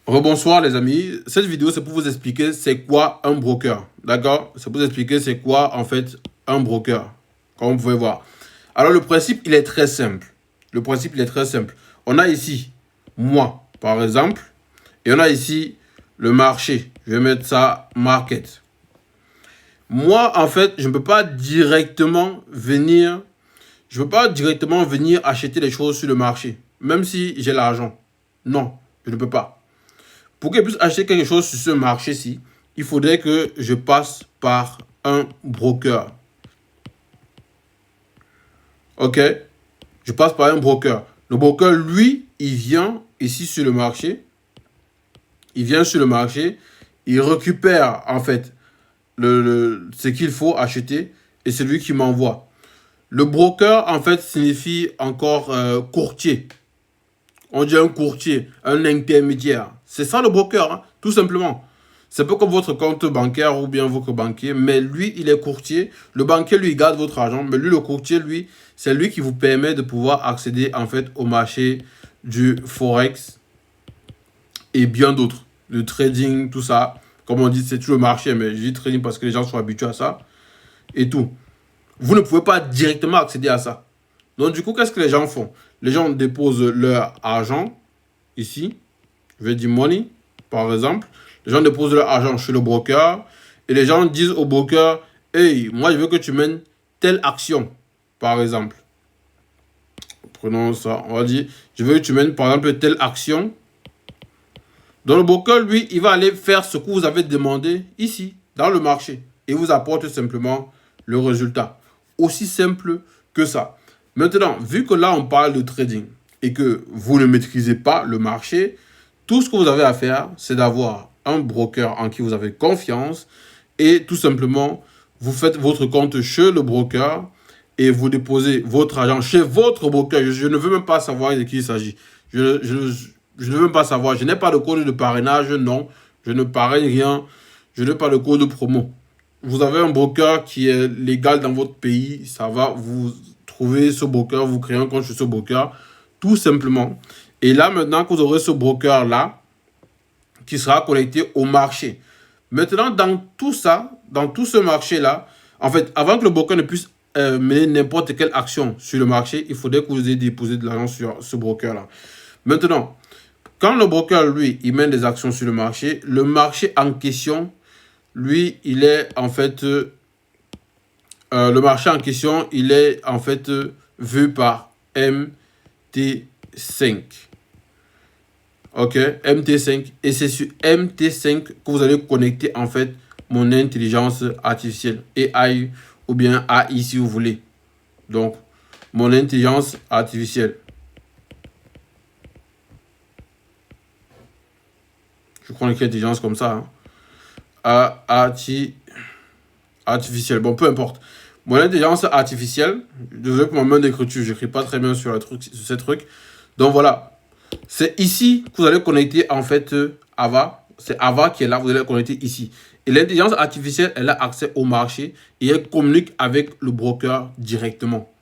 Rebonsoir les amis, cette vidéo c'est pour vous expliquer c'est quoi un broker, d'accord? C'est pour vous expliquer c'est quoi en fait un broker, comme vous pouvez voir. Alors le principe il est très simple, On a ici moi par exemple et on a ici le marché, je vais mettre ça market. Moi en fait je ne peux pas directement venir, acheter les choses sur le marché, même si j'ai l'argent. Non, je ne peux pas. Pour que je puisse acheter quelque chose sur ce marché-ci, il faudrait que je passe par un broker. Ok? Je passe par un broker. Le broker, lui, il vient ici sur le marché. Il vient sur le marché. Il récupère, en fait, ce qu'il faut acheter. Et c'est lui qui m'envoie. Le broker, en fait, signifie encore courtier. On dit un courtier, un intermédiaire. C'est ça le broker, hein, tout simplement. C'est pas comme votre compte bancaire ou bien votre banquier, mais lui, il est courtier. Le banquier, lui, il garde votre argent, mais lui, le courtier, lui, c'est lui qui vous permet de pouvoir accéder, en fait, au marché du Forex et bien d'autres. Le trading, tout ça. Comme on dit, c'est tout le marché, mais je dis trading parce que les gens sont habitués à ça. Et tout. Vous ne pouvez pas directement accéder à ça. Donc, du coup, qu'est-ce que les gens font? Les gens déposent leur argent ici. Je vais dire money, par exemple. Les gens déposent leur argent chez le broker. Et les gens disent au broker, hey, moi, je veux que tu mènes telle action, par exemple. Prenons ça. On va dire, je veux que tu mènes, par exemple, telle action. Donc, le broker, lui, il va aller faire ce que vous avez demandé ici, dans le marché. Et vous apporte simplement le résultat. Aussi simple que ça. Maintenant, vu que là, on parle de trading et que vous ne maîtrisez pas le marché, tout ce que vous avez à faire, c'est d'avoir un broker en qui vous avez confiance et tout simplement, vous faites votre compte chez le broker et vous déposez votre argent chez votre broker. Je ne veux même pas savoir de qui il s'agit. Je ne veux même pas savoir. Je n'ai pas de code de parrainage, non. Je ne parraine rien. Je n'ai pas de code de promo. Vous avez un broker qui est légal dans votre pays. Ça va, vous trouvez ce broker, vous créez un compte chez ce broker, tout simplement. Et là, maintenant que vous aurez ce broker-là, qui sera connecté au marché. Maintenant, dans tout ça, dans tout ce marché-là, en fait, avant que le broker ne puisse mener n'importe quelle action sur le marché, il faudrait que vous ayez déposé de l'argent sur ce broker-là. Maintenant, quand le broker, lui, il mène des actions sur le marché en question, lui, il est en fait... le marché en question, il est en fait vu par MT5. Ok, MT5. Et c'est sur MT5 que vous allez connecter en fait mon intelligence artificielle. AI ou bien AI si vous voulez. Donc, mon intelligence artificielle. Je crois que l'intelligence comme ça. Hein. Artificielle. Bon, peu importe. Mon intelligence artificielle. Désolé pour ma main d'écriture. Je n'écris pas très bien sur ce truc. Donc voilà. C'est ici que vous allez connecter en fait Ava. C'est Ava qui est là, vous allez connecter ici. Et l'intelligence artificielle, elle a accès au marché et elle communique avec le broker directement.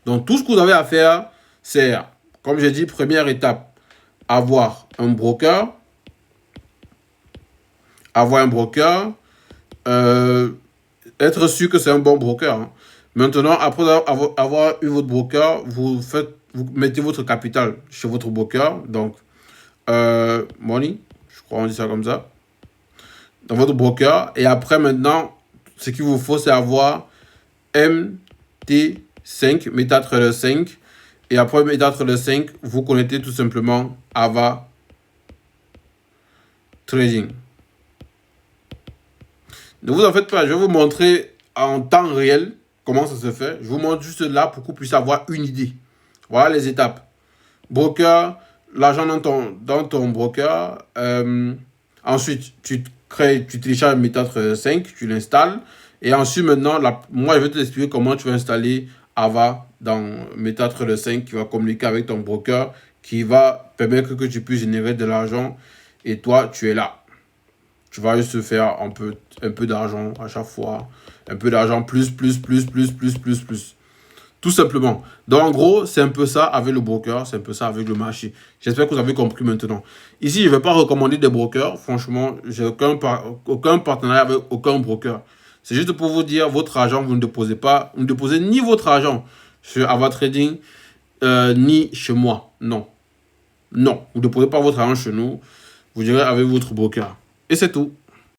Donc tout ce que vous avez à faire, c'est, comme j'ai dit, première étape, avoir un broker. Être sûr que c'est un bon broker. Hein. Maintenant, après avoir eu votre broker, vous mettez votre capital chez votre broker. Donc, money, je crois on dit ça comme ça. Dans votre broker. Et après, maintenant, ce qu'il vous faut, c'est avoir MT5, MetaTrader 5. Et après MetaTrader 5, vous connectez tout simplement Ava Trading. Ne vous en faites pas, je vais vous montrer en temps réel comment ça se fait. Je vous montre juste là pour que vous puissiez avoir une idée. Voilà les étapes. Broker, l'argent dans ton broker. Ensuite, tu télécharges MetaTrader 5, tu l'installes. Et ensuite, maintenant, moi, je vais te expliquer comment tu vas installer Ava dans MetaTrader 5 qui va communiquer avec ton broker, qui va permettre que tu puisses générer de l'argent. Et toi, tu es là. Tu vas juste faire un peu d'argent à chaque fois. Un peu d'argent plus. Tout Tout simplement. Donc, en gros, c'est un peu ça avec le broker, c'est un peu ça avec le marché. J'espère que vous avez compris maintenant. Ici, je ne vais pas recommander des brokers. Franchement, j'ai aucun partenariat avec aucun broker. C'est juste pour vous dire, votre argent, vous ne déposez ni votre argent sur Ava Trading, ni chez moi. Non. Non, vous ne déposez pas votre argent chez nous. Vous direz avec votre broker. Et c'est tout.